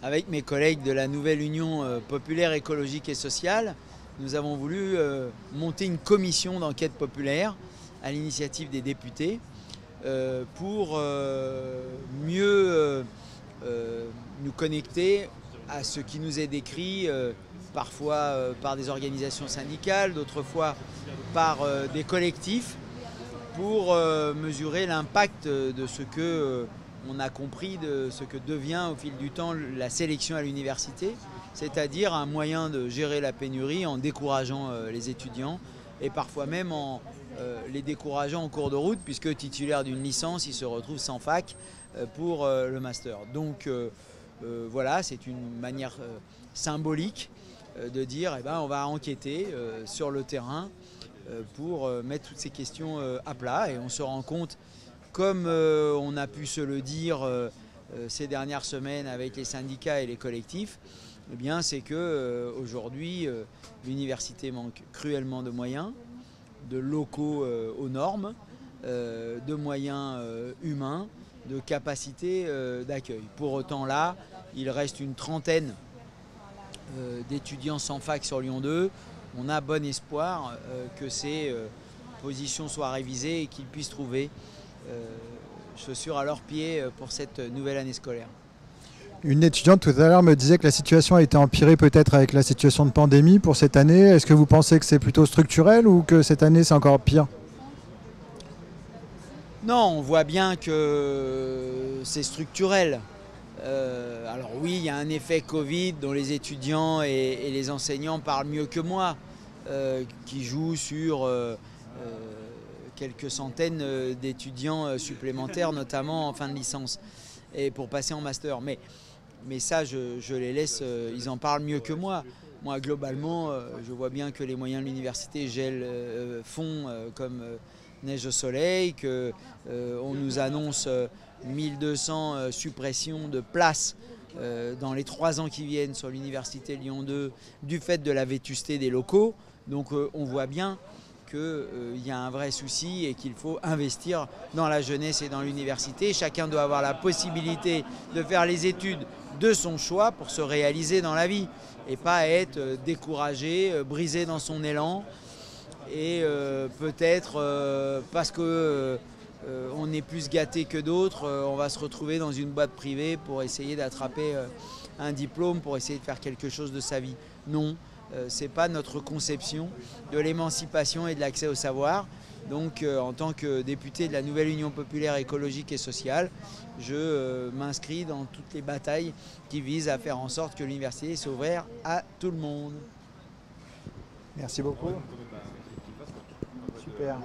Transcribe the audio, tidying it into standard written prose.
avec mes collègues de la nouvelle Union populaire, écologique et sociale, nous avons voulu monter une commission d'enquête populaire à l'initiative des députés pour mieux nous connecter à ce qui nous est décrit parfois par des organisations syndicales, d'autres fois par des collectifs, pour mesurer l'impact de ce que on a compris de ce que devient au fil du temps la sélection à l'université, c'est-à-dire un moyen de gérer la pénurie en décourageant les étudiants et parfois même en les décourageant en cours de route, puisque titulaire d'une licence, ils se retrouvent sans fac pour le master. Donc voilà, c'est une manière symbolique de dire on va enquêter sur le terrain pour mettre toutes ces questions à plat, et on se rend compte, comme on a pu se le dire ces dernières semaines avec les syndicats et les collectifs, c'est que aujourd'hui l'université manque cruellement de moyens, de locaux aux normes, de moyens humains, de capacités d'accueil. Pour autant là, il reste une trentaine d'étudiants sans fac sur Lyon 2. On a bon espoir que ces positions soient révisées et qu'ils puissent trouver chaussures à leurs pieds pour cette nouvelle année scolaire. Une étudiante tout à l'heure me disait que la situation a été empirée peut-être avec la situation de pandémie pour cette année. Est-ce que vous pensez que c'est plutôt structurel ou que cette année c'est encore pire? Non, on voit bien que c'est structurel. Alors oui, il y a un effet Covid dont les étudiants et les enseignants parlent mieux que moi, qui joue sur quelques centaines d'étudiants supplémentaires, notamment en fin de licence, et pour passer en master. Mais ça, je les laisse, ils en parlent mieux que moi. Moi, globalement, je vois bien que les moyens de l'université font comme neige au soleil, qu'on nous annonce 1200 suppressions de places dans les 3 ans qui viennent sur l'université Lyon 2 du fait de la vétusté des locaux. Donc on voit bien qu'il y a un vrai souci et qu'il faut investir dans la jeunesse et dans l'université. Chacun doit avoir la possibilité de faire les études de son choix pour se réaliser dans la vie et pas être découragé, brisé dans son élan, et peut-être parce que on est plus gâté que d'autres, on va se retrouver dans une boîte privée pour essayer d'attraper un diplôme, pour essayer de faire quelque chose de sa vie. Non, ce n'est pas notre conception de l'émancipation et de l'accès au savoir. Donc en tant que député de la nouvelle Union populaire écologique et sociale, je m'inscris dans toutes les batailles qui visent à faire en sorte que l'université soit ouverte à tout le monde. Merci beaucoup. Super.